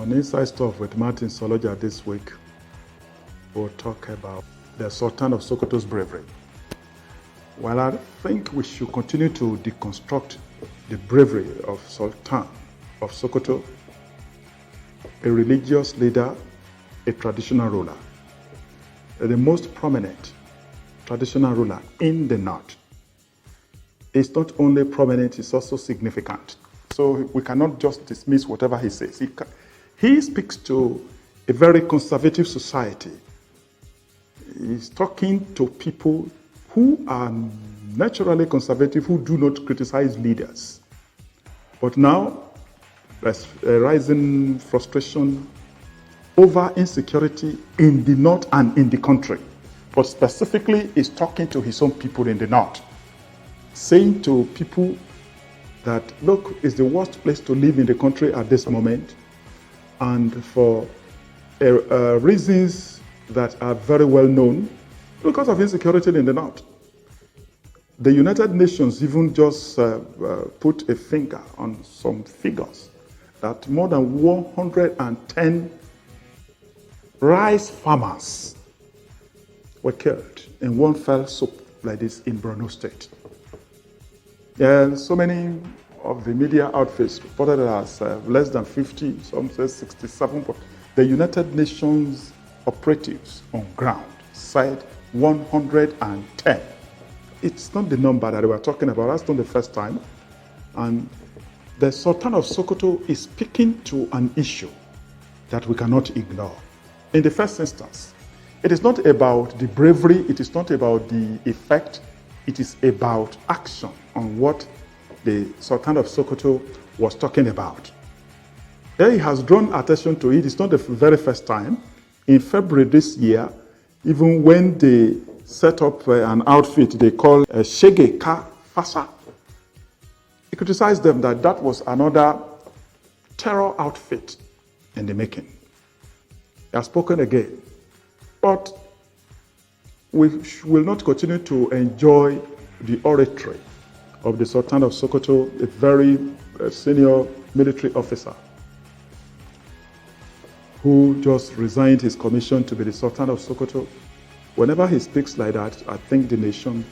On Inside Stuff with Martin Oloja this week, we'll talk about the Sultan of Sokoto's bravery. While I think we should continue to deconstruct the bravery of Sultan of Sokoto, a religious leader, a traditional ruler, the most prominent traditional ruler in the North, is not only prominent, it's also significant. So we cannot just dismiss whatever he says. He speaks to a very conservative society. He's talking to people who are naturally conservative, who do not criticize leaders. But now, there's a rising frustration over insecurity in the North and in the country. But specifically, he's talking to his own people in the North, saying to people that, look, it's the worst place to live in the country at this moment, and for reasons that are very well known, because of insecurity in the North. The United Nations even just put a finger on some figures that more than 110 rice farmers were killed in one fell swoop like this in Borno State. So many of the media outfits reported it as less than 50, some say 67, but the United Nations operatives on ground said 110. It's not the number that we are talking about. That's not the first time. And the Sultan of Sokoto is speaking to an issue that we cannot ignore. In the first instance, it is not about the bravery, it is not about the effect, it is about action on what the Sultan of Sokoto was talking about. There he has drawn attention to it. It's not the very first time. In February this year, even when they set up an outfit they call Shege Ka Fasa, he criticized them that that was another terror outfit in the making. He has spoken again. But we will not continue to enjoy the oratory of the Sultan of Sokoto, a very senior military officer who just resigned his commission to be the Sultan of Sokoto. Whenever he speaks like that, I think the nation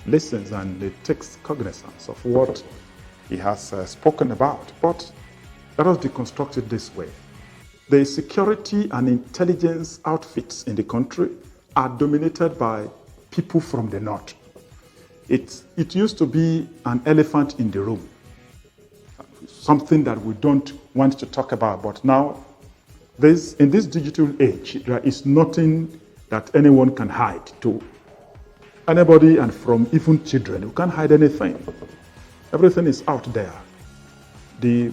listens and it takes cognizance of what he has spoken about. But let us deconstruct it this way. The security and intelligence outfits in the country are dominated by people from the North. It used to be an elephant in the room, something that we don't want to talk about. But now, in this digital age, there is nothing that anyone can hide to anybody, and from even children. You can't hide anything. Everything is out there. The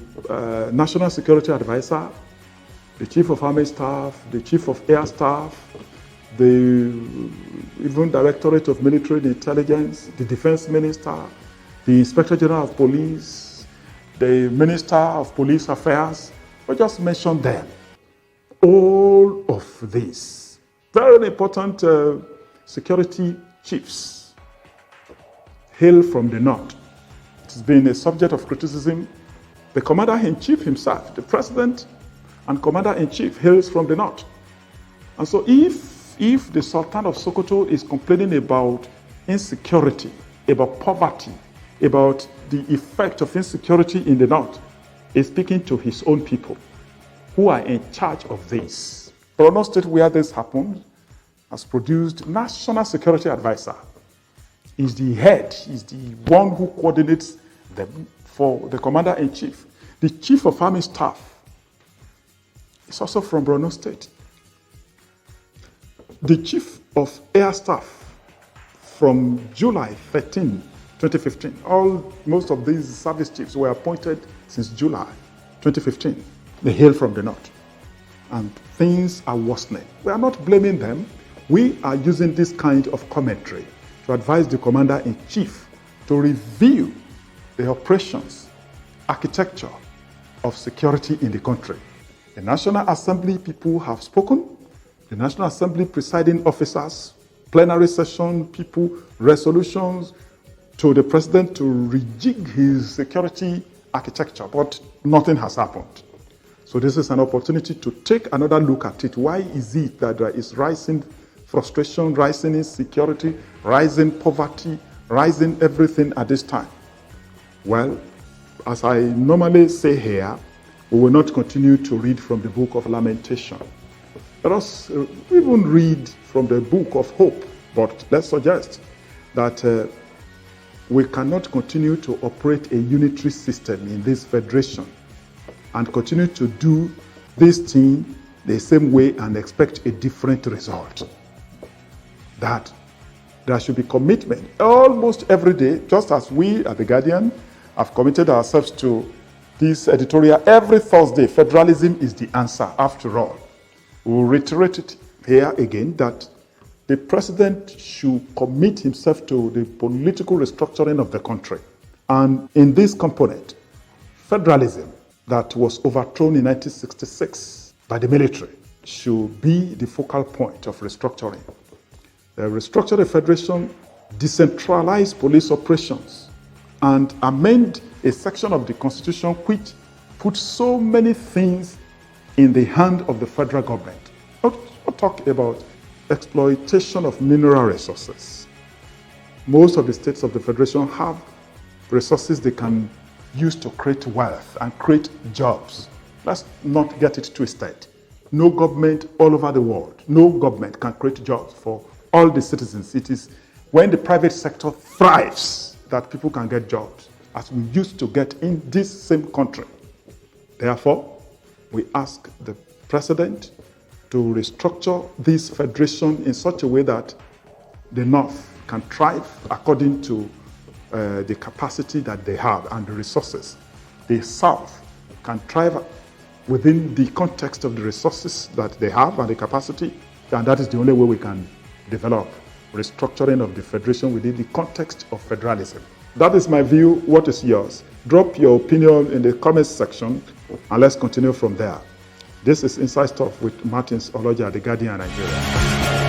National Security Advisor, the Chief of Army Staff, the Chief of Air Staff, the even Directorate of Military Intelligence, the Defense Minister, the Inspector General of Police, the Minister of Police Affairs, we just mention them. All of these very important security chiefs hail from the North. It's been a subject of criticism. The Commander-in-Chief himself, the President and Commander-in-Chief, hails from the North. And so if the Sultan of Sokoto is complaining about insecurity, about poverty, about the effect of insecurity in the North, he's speaking to his own people who are in charge of this. Borno State, where this happened, has produced National Security Advisor. He's the head, he's the one who coordinates them for the Commander-in-Chief. The Chief of Army Staff is also from Borno State. The Chief of Air Staff from July 13, 2015. Most of these service chiefs were appointed since July 2015. They hail from the North. And things are worsening. We are not blaming them. We are using this kind of commentary to advise the Commander-in-Chief to review the operations, architecture of security in the country. The National Assembly people have spoken. The National Assembly presiding officers, plenary session people, resolutions to the president to rejig his security architecture, but nothing has happened. So this is an opportunity to take another look at it. Why is it that there is rising frustration, rising insecurity, rising poverty, rising everything at this time? Well, as I normally say here, we will not continue to read from the book of Lamentation. Let us even read from the book of Hope, but let's suggest that we cannot continue to operate a unitary system in this federation and continue to do this thing the same way and expect a different result. That there should be commitment almost every day, just as we at the Guardian have committed ourselves to this editorial. Every Thursday, federalism is the answer after all. We'll reiterate it here again that the president should commit himself to the political restructuring of the country. And in this component, federalism that was overthrown in 1966 by the military should be the focal point of restructuring. Restructure the federation, decentralize police operations, and amend a section of the constitution which puts so many things in the hand of the federal government. Not talk about exploitation of mineral resources. Most of the states of the federation have resources they can use to create wealth and create jobs. Let's not get it twisted. No government all over the world, no government can create jobs for all the citizens. It is when the private sector thrives that people can get jobs, as we used to get in this same country. Therefore, we ask the president to restructure this federation in such a way that the North can thrive according to the capacity that they have and the resources. The South can thrive within the context of the resources that they have and the capacity, and that is the only way we can develop restructuring of the federation within the context of federalism. That is my view. What is yours? Drop your opinion in the comments section and let's continue from there. This is Inside Stuff with Martins Oloja, the Guardian Nigeria.